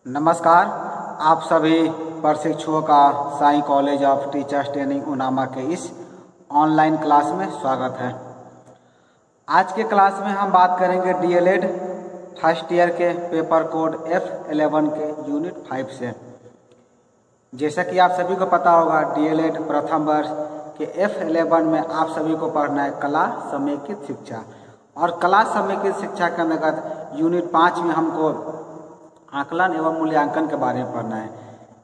नमस्कार, आप सभी प्रशिक्षुओं का Sai college of teachers training उनामा के इस ऑनलाइन क्लास में स्वागत है। आज के क्लास में हम बात करेंगे डीएलएड फर्स्ट ईयर के पेपर कोड F11 के यूनिट 5 से। जैसा कि आप सभी को पता होगा, डीएलएड प्रथम वर्ष के F11 में आप सभी को पढ़ना है कला समेकित शिक्षा, और कला समेकित शिक्षा के अंतर्गत यूनिट 5 में हमको आकलन एवं मूल्यांकन के बारे में पढ़ना है,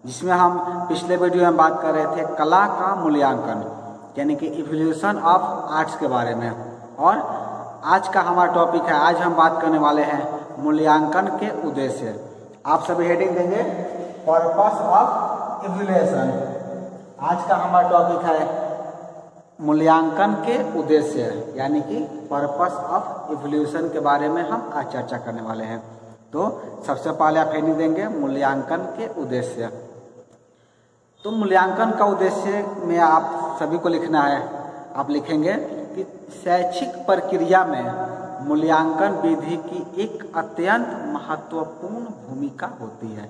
जिसमें हम पिछले वीडियो में बात कर रहे थे कला का मूल्यांकन यानी कि इवोल्यूशन ऑफ आर्ट्स के बारे में। और आज का हमारा टॉपिक है, आज हम बात करने वाले हैं मूल्यांकन के उद्देश्य। आप सभी हेडिंग देंगे पर्पस ऑफ इवोल्यूशन। आज का हमारा टॉपिक है मूल्यांकन के उद्देश्य यानी कि पर्पस ऑफ इवोल्यूशन के बारे में हम आज चर्चा करने वाले हैं। तो सबसे पहले आप हेडिंग देंगे मूल्यांकन के उद्देश्य। तो मूल्यांकन का उद्देश्य में आप सभी को लिखना है, आप लिखेंगे कि शैक्षिक प्रक्रिया में मूल्यांकन विधि की एक अत्यंत महत्वपूर्ण भूमिका होती है।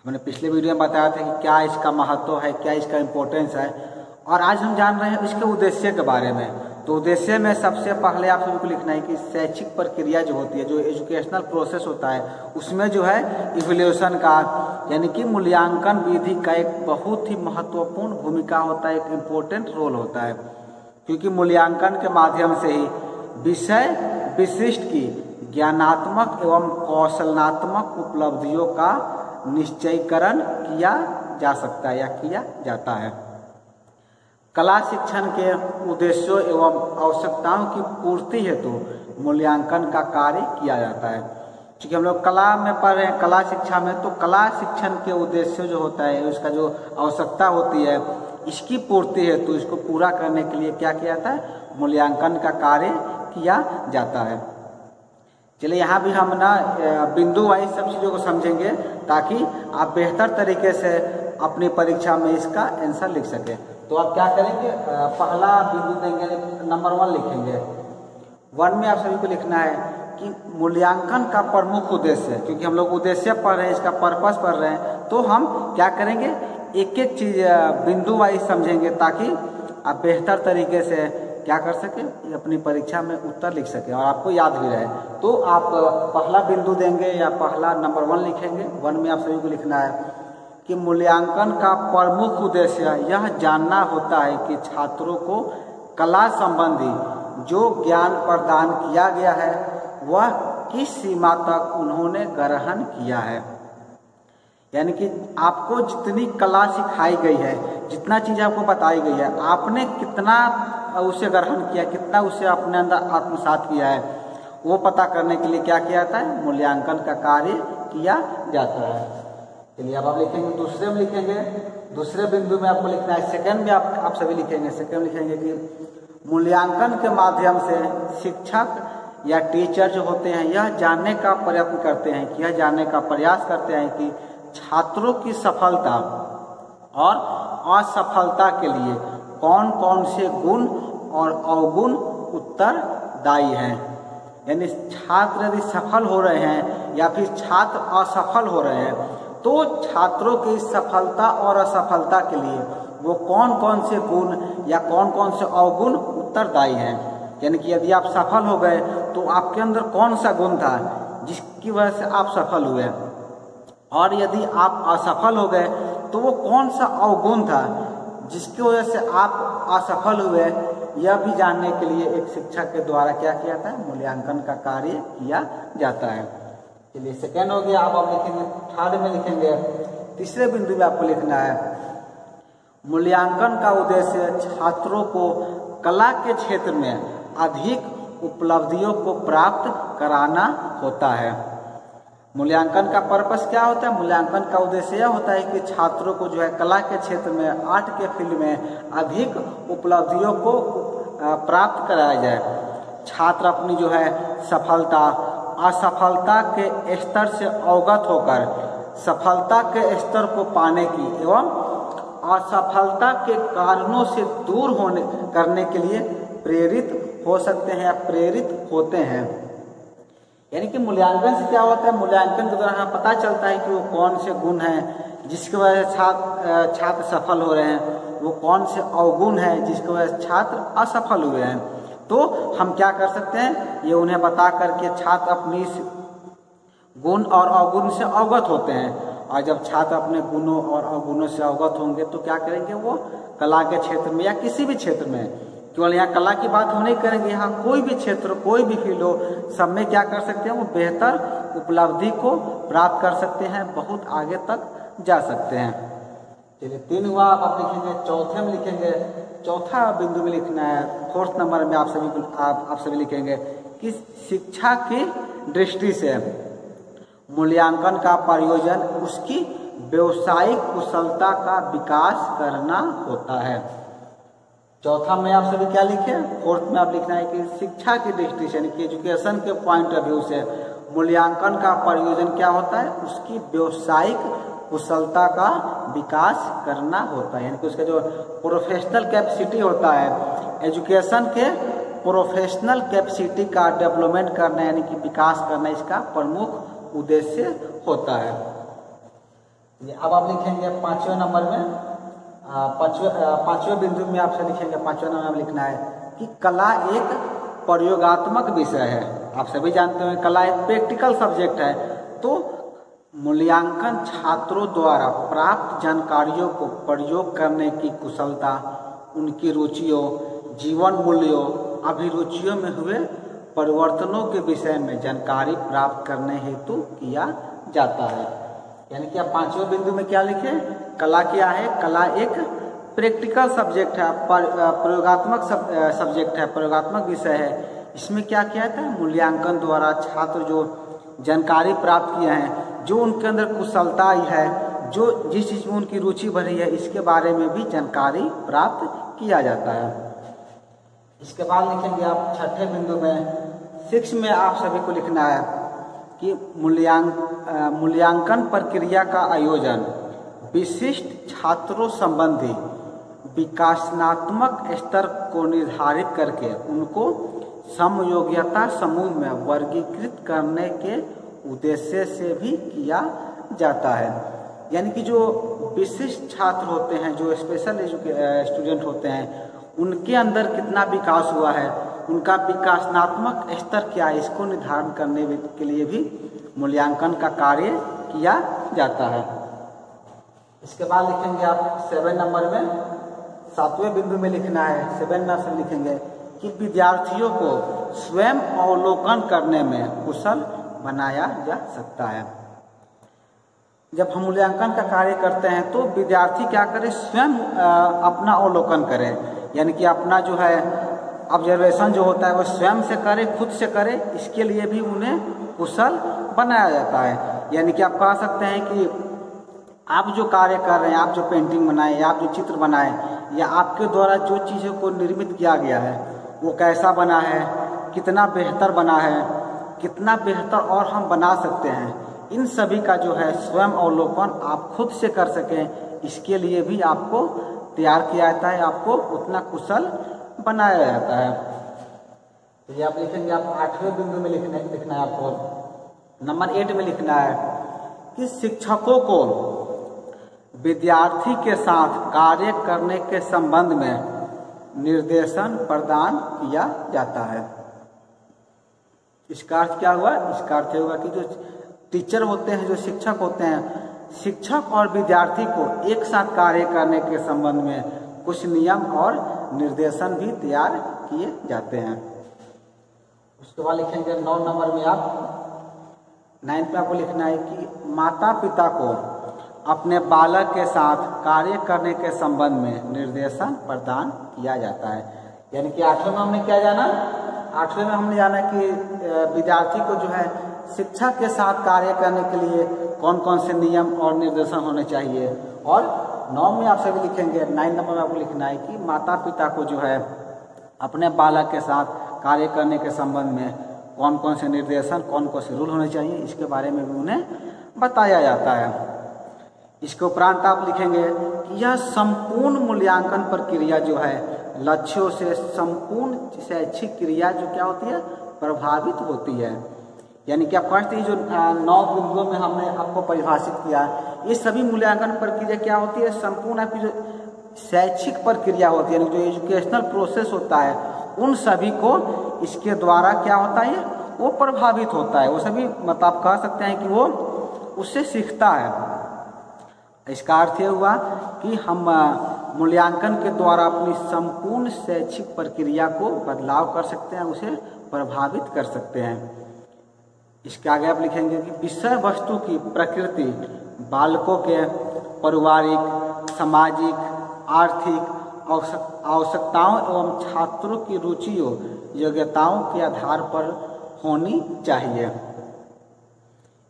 हमने पिछले वीडियो में बताया था कि क्या इसका महत्व है, क्या इसका इम्पोर्टेंस है, और आज हम जान रहे हैं इसके उद्देश्य के बारे में। तो उद्देश्य में सबसे पहले आप सभी को लिखना है कि शैक्षिक प्रक्रिया जो होती है, जो एजुकेशनल प्रोसेस होता है, उसमें जो है इवोल्यूशन का यानी कि मूल्यांकन विधि का एक बहुत ही महत्वपूर्ण भूमिका होता है, एक इम्पोर्टेंट रोल होता है। क्योंकि मूल्यांकन के माध्यम से ही विषय विशिष्ट की ज्ञानात्मक एवं कौशलात्मक उपलब्धियों का निश्चयीकरण किया जा सकता है या किया जाता है। कला शिक्षण के उद्देश्यों एवं आवश्यकताओं की पूर्ति हेतु मूल्यांकन का कार्य किया जाता है। क्योंकि हम लोग कला में पढ़ रहे हैं, कला शिक्षा में, तो कला शिक्षण के उद्देश्य जो होता है, उसका जो आवश्यकता होती है, इसकी पूर्ति हेतु, इसको पूरा करने के लिए क्या किया जाता है, मूल्यांकन का कार्य किया जाता है। चलिए यहाँ भी हम ना बिंदु वाइज सब चीज़ों को समझेंगे ताकि आप बेहतर तरीके से अपनी परीक्षा में इसका आंसर लिख सकें। तो आप क्या करेंगे, पहला बिंदु देंगे, नंबर 1 लिखेंगे। 1 में आप सभी को लिखना है कि मूल्यांकन का प्रमुख उद्देश्य, क्योंकि हम लोग उद्देश्य पढ़ रहे हैं, इसका पर्पस पढ़ रहे हैं, तो हम क्या करेंगे, एक एक चीज बिंदु वाइज समझेंगे ताकि आप बेहतर तरीके से क्या कर सके, अपनी परीक्षा में उत्तर लिख सके और आपको याद भी रहे। तो आप पहला बिंदु देंगे या पहला नंबर 1 लिखेंगे। 1 में आप सभी को लिखना है कि मूल्यांकन का प्रमुख उद्देश्य यह जानना होता है कि छात्रों को कला संबंधी जो ज्ञान प्रदान किया गया है वह किस सीमा तक उन्होंने ग्रहण किया है। यानी कि आपको जितनी कला सिखाई गई है, जितना चीज़ आपको बताई गई है, आपने कितना उसे ग्रहण किया, कितना उसे अपने अंदर आत्मसात किया है, वो पता करने के लिए क्या किया जाता है, मूल्यांकन का कार्य किया जाता है। चलिए अब आप लिखेंगे, दूसरे में लिखेंगे, दूसरे बिंदु में आपको लिखना है, सेकंड में आप सभी लिखेंगे, सेकंड में लिखेंगे कि मूल्यांकन के माध्यम से शिक्षक या टीचर जो होते हैं यह जानने का प्रयत्न करते हैं कि यह जानने का प्रयास करते हैं कि छात्रों की सफलता और असफलता के लिए कौन कौन से गुण और अवगुण उत्तरदायी हैं। यानी छात्र यदि सफल हो रहे हैं या फिर छात्र असफल हो रहे हैं, तो छात्रों की सफलता और असफलता के लिए वो कौन कौन से गुण या कौन कौन से अवगुण उत्तरदायी हैं। यानी कि यदि आप सफल हो गए तो आपके अंदर कौन सा गुण था जिसकी वजह से आप सफल हुए, और यदि आप असफल हो गए तो वो कौन सा अवगुण था जिसकी वजह से आप असफल हुए। यह भी जानने के लिए एक शिक्षक के द्वारा क्या किया जाता है, मूल्यांकन का कार्य किया जाता है। चलिए सेकेंड हो गया। अब लिखेंगे, थर्ड में लिखेंगे, तीसरे बिंदु में आपको लिखना है मूल्यांकन का उद्देश्य छात्रों को कला के क्षेत्र में अधिक उपलब्धियों को प्राप्त कराना होता है। मूल्यांकन का पर्पस क्या होता है, मूल्यांकन का उद्देश्य यह होता है कि छात्रों को जो है कला के क्षेत्र में, आर्ट के फील्ड में अधिक उपलब्धियों को प्राप्त कराया जाए। छात्र अपनी जो है सफलता असफलता के स्तर से अवगत होकर सफलता के स्तर को पाने की एवं असफलता के कारणों से दूर होने करने के लिए प्रेरित हो सकते हैं या प्रेरित होते हैं। यानी कि मूल्यांकन से क्या होता है, मूल्यांकन के दौरान पता चलता है कि वो कौन से गुण हैं जिसकी वजह से छात्र सफल हो रहे हैं, वो कौन से अवगुण हैं जिसकी वजह से छात्र असफल हुए हैं। तो हम क्या कर सकते हैं, ये उन्हें बता करके छात्र अपनी इस गुण और अवगुण से अवगत होते हैं। और जब छात्र अपने गुणों और अवगुणों से अवगत होंगे तो क्या करेंगे, वो कला के क्षेत्र में या किसी भी क्षेत्र में, केवल यहाँ कला की बात हम नहीं करेंगे, यहाँ कोई भी क्षेत्र कोई भी फील्ड हो, सब में क्या कर सकते हैं, वो बेहतर उपलब्धि को प्राप्त कर सकते हैं, बहुत आगे तक जा सकते हैं। चलिए 3 हुआ, अब आप लिखेंगे चौथे में लिखेंगे, चौथा बिंदु में लिखना है। 4th नंबर में आप सभी लिखेंगे कि शिक्षा की दृष्टि से मूल्यांकन का प्रयोजन उसकी व्यवसायिक कुशलता का विकास करना होता है। चौथा में आप सभी क्या लिखे, 4th में आप लिखना है कि शिक्षा की दृष्टि से यानी कि एजुकेशन के पॉइंट ऑफ व्यू से मूल्यांकन का प्रयोजन क्या होता है, उसकी व्यवसायिक कुशलता का विकास करना होता है। यानी कि उसका जो प्रोफेशनल कैपेसिटी होता है, एजुकेशन के प्रोफेशनल कैपेसिटी का डेवलपमेंट करना यानी कि विकास करना इसका प्रमुख उद्देश्य होता है। अब आप लिखेंगे 5वें नंबर में, 5वें बिंदु में आपसे लिखेंगे, 5वें नंबर में लिखना है कि कला एक प्रयोगात्मक विषय है। आप सभी जानते हैं कला एक प्रैक्टिकल सब्जेक्ट है। तो मूल्यांकन छात्रों द्वारा प्राप्त जानकारियों को प्रयोग करने की कुशलता, उनकी रुचियों, जीवन मूल्यों, अभिरुचियों में हुए परिवर्तनों के विषय में जानकारी प्राप्त करने हेतु किया जाता है। यानी कि आप 5वें बिंदु में क्या लिखे, कला क्या है, कला एक प्रैक्टिकल सब्जेक्ट है, प्रयोगात्मक सब्जेक्ट है, प्रयोगात्मक विषय है। इसमें क्या किया जाता है, मूल्यांकन द्वारा छात्र जो जानकारी प्राप्त किए हैं, जो उनके अंदर कुशलता है, जो जिस चीज में उनकी रुचि बढ़ी है, इसके बारे में भी जानकारी प्राप्त किया जाता है। इसके बाद लिखेंगे आप 6ठे बिंदु में, 6 में आप सभी को लिखना है कि मूल्यांकन प्रक्रिया का आयोजन विशिष्ट छात्रों संबंधी विकासनात्मक स्तर को निर्धारित करके उनको समयोग्यता समूह में वर्गीकृत करने के उद्देश्य से भी किया जाता है। यानी कि जो विशिष्ट छात्र होते हैं, जो स्पेशल स्टूडेंट होते हैं, उनके अंदर कितना विकास हुआ है, उनका विकासनात्मक स्तर क्या है, इसको निर्धारण करने के लिए भी मूल्यांकन का कार्य किया जाता है। इसके बाद लिखेंगे आप 7 नंबर में, 7वें बिंदु में लिखना है, 7 में आप लिखेंगे कि विद्यार्थियों को स्वयं अवलोकन करने में कुशल बनाया जा सकता है। जब हम मूल्यांकन का कार्य करते हैं तो विद्यार्थी क्या करे, स्वयं अपना अवलोकन करे, यानी कि अपना जो है ऑब्जर्वेशन जो होता है वो स्वयं से करे, खुद से करे, इसके लिए भी उन्हें कुशल बनाया जाता है। यानी कि आप कह सकते हैं कि आप जो कार्य कर रहे हैं, आप जो पेंटिंग बनाए या आप जो चित्र बनाए या आपके द्वारा जो चीज़ों को निर्मित किया गया है वो कैसा बना है, कितना बेहतर बना है, कितना बेहतर और हम बना सकते हैं, इन सभी का जो है स्वयं अवलोकन आप खुद से कर सकें, इसके लिए भी आपको तैयार किया जाता है, आपको उतना कुशल बनाया जाता है। तो ये आप लिखेंगे, आप 8वें बिंदु में लिखना है आपको, नंबर 8 में लिखना है कि शिक्षकों को विद्यार्थी के साथ कार्य करने के संबंध में निर्देशन प्रदान किया जाता है। इसका अर्थ क्या हुआ, इसका अर्थ हुआ कि जो टीचर होते हैं, जो शिक्षक होते हैं, शिक्षक और विद्यार्थी को एक साथ कार्य करने के संबंध में कुछ नियम और निर्देशन भी तैयार किए जाते हैं। उसके बाद लिखेंगे 9 नंबर में, आप 9 पे आपको लिखना है कि माता पिता को अपने बालक के साथ कार्य करने के संबंध में निर्देशन प्रदान किया जाता है। यानी कि 8वें में हमने क्या जाना, 8वें में हमने जाना कि विद्यार्थी को जो है शिक्षा के साथ कार्य करने के लिए कौन कौन से नियम और निर्देशन होने चाहिए, और 9 में आप सभी लिखेंगे, 9 नंबर में आपको लिखना है कि माता पिता को जो है अपने बालक के साथ कार्य करने के संबंध में कौन कौन से निर्देशन, कौन कौन से रूल होने चाहिए, इसके बारे में भी उन्हें बताया जाता है। इसके उपरांत आप लिखेंगे कि यह संपूर्ण मूल्यांकन प्रक्रिया जो है लक्ष्यों से संपूर्ण शैक्षिक क्रिया जो क्या होती है, प्रभावित होती है। यानी कि आप फर्स्ट ही जो 9 बिंदुओं में हमने आपको परिभाषित किया, ये सभी मूल्यांकन प्रक्रिया क्या होती है, संपूर्ण आपकी जो शैक्षिक प्रक्रिया होती है, यानी जो एजुकेशनल प्रोसेस होता है, उन सभी को इसके द्वारा क्या होता है, वो प्रभावित होता है। वो सभी मतलब आप कह सकते हैं कि वो उससे सीखता है। इसका अर्थ ये हुआ कि हम मूल्यांकन के द्वारा अपनी संपूर्ण शैक्षिक प्रक्रिया को बदलाव कर सकते हैं, उसे प्रभावित कर सकते हैं। इसके आगे आप लिखेंगे कि विषय वस्तु की प्रकृति बालकों के पारिवारिक, सामाजिक, आर्थिक आवश्यकताओं एवं छात्रों की रुचियों, योग्यताओं के आधार पर होनी चाहिए।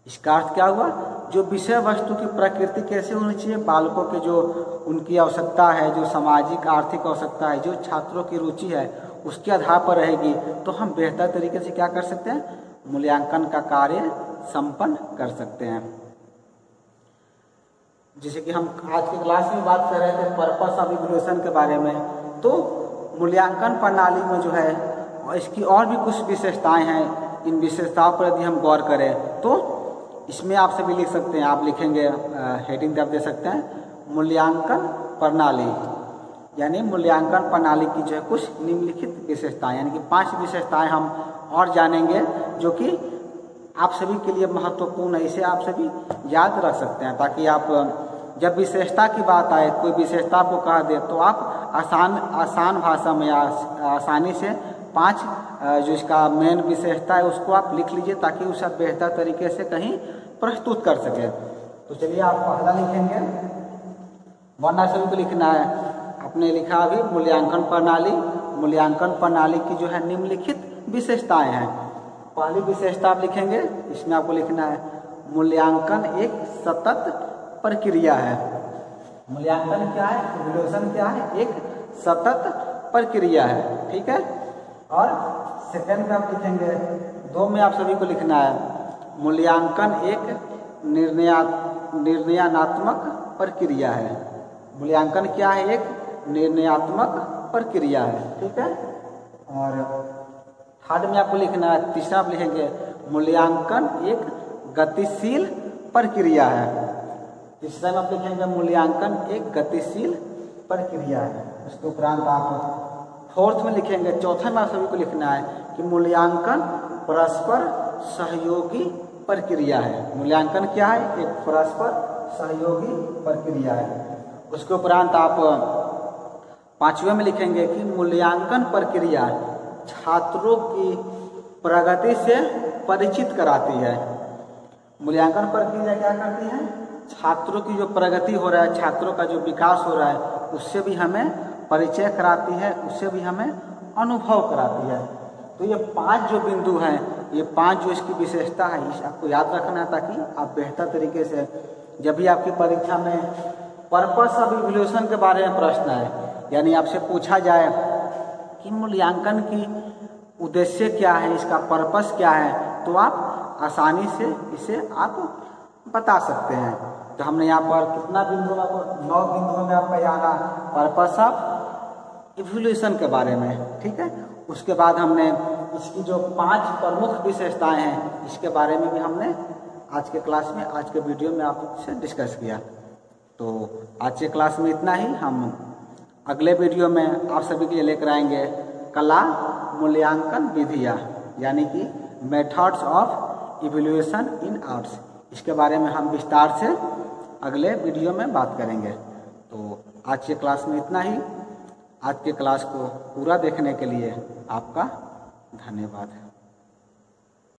इसका अर्थ क्या हुआ, जो विषय वस्तु की प्रकृति कैसे होनी चाहिए, बालकों के जो उनकी आवश्यकता है, जो सामाजिक आर्थिक आवश्यकता है, जो छात्रों की रुचि है, उसके आधार पर रहेगी, तो हम बेहतर तरीके से क्या कर सकते हैं, मूल्यांकन का कार्य संपन्न कर सकते हैं। जैसे कि हम आज की क्लास में बात कर रहे थे पर्पस ऑफ इवैल्यूएशन के बारे में, तो मूल्यांकन प्रणाली में जो है इसकी और भी कुछ विशेषताएं हैं। इन विशेषताओं पर यदि हम गौर करें तो इसमें आप सभी लिख सकते हैं, आप लिखेंगे हेडिंग आप दे सकते हैं मूल्यांकन प्रणाली, यानी मूल्यांकन प्रणाली की जो है कुछ निम्नलिखित विशेषताएं, यानी कि 5 विशेषताएं हम और जानेंगे जो कि आप सभी के लिए महत्वपूर्ण है। इसे आप सभी याद रख सकते हैं ताकि आप जब विशेषता की बात आए, कोई विशेषता आपको कह दे तो आप आसान भाषा में आसानी से 5 जो इसका मेन विशेषता है उसको आप लिख लीजिए ताकि उसे आप बेहतर तरीके से कहीं प्रस्तुत कर सके। तो चलिए आप पहला लिखेंगे, वरना सभी को लिखना है, आपने लिखा अभी मूल्यांकन प्रणाली। मूल्यांकन प्रणाली की जो है निम्नलिखित विशेषताएं हैं। पहली विशेषता आप लिखेंगे, इसमें आपको लिखना है मूल्यांकन एक सतत प्रक्रिया है। मूल्यांकन क्या है, इवैल्यूएशन क्या है, एक सतत प्रक्रिया है, ठीक है। और सेकंड में आप लिखेंगे, 2 में आप सभी को लिखना है मूल्यांकन एक निर्णयात्मक प्रक्रिया है। मूल्यांकन क्या है, एक निर्णयात्मक प्रक्रिया है, ठीक है। और थर्ड में आपको लिखना है, तीसरा आप लिखेंगे मूल्यांकन एक गतिशील प्रक्रिया है। तीसरा में आप लिखेंगे मूल्यांकन एक गतिशील प्रक्रिया है। उसके उपरांत आप फोर्थ में लिखेंगे, चौथे में आप सभी को लिखना है कि मूल्यांकन परस्पर सहयोगी प्रक्रिया है। मूल्यांकन क्या है, एक परस्पर सहयोगी प्रक्रिया है। उसके उपरांत आप 5वें में लिखेंगे कि मूल्यांकन प्रक्रिया छात्रों की प्रगति से परिचित कराती है। मूल्यांकन प्रक्रिया क्या करती है, छात्रों की जो प्रगति हो रहा है, छात्रों का जो विकास हो रहा है, उससे भी हमें परिचय कराती है, उससे भी हमें अनुभव कराती है। तो ये 5 जो बिंदु हैं, ये 5 जो इसकी विशेषता है, इसे आपको याद रखना है ताकि आप बेहतर तरीके से जब भी आपकी परीक्षा में पर्पस ऑफ इवैल्यूएशन के बारे में प्रश्न है, यानी आपसे पूछा जाए कि मूल्यांकन की उद्देश्य क्या है, इसका पर्पस क्या है, तो आप आसानी से इसे आप बता सकते हैं। तो हमने यहाँ पर कितना बिंदु, आपको 9 बिंदुओं में आपका जाना पर्पस ऑफ इवैल्यूएशन के बारे में, ठीक है। उसके बाद हमने इसकी जो 5 प्रमुख विशेषताएं हैं, इसके बारे में भी हमने आज के क्लास में, आज के वीडियो में आपसे डिस्कस किया। तो आज के क्लास में इतना ही। हम अगले वीडियो में आप सभी के लिए लेकर आएंगे कला मूल्यांकन विधियाँ, यानी कि methods of evaluation in arts. इसके बारे में हम विस्तार से अगले वीडियो में बात करेंगे। तो आज के क्लास में इतना ही। आज के क्लास को पूरा देखने के लिए आपका धन्यवाद है।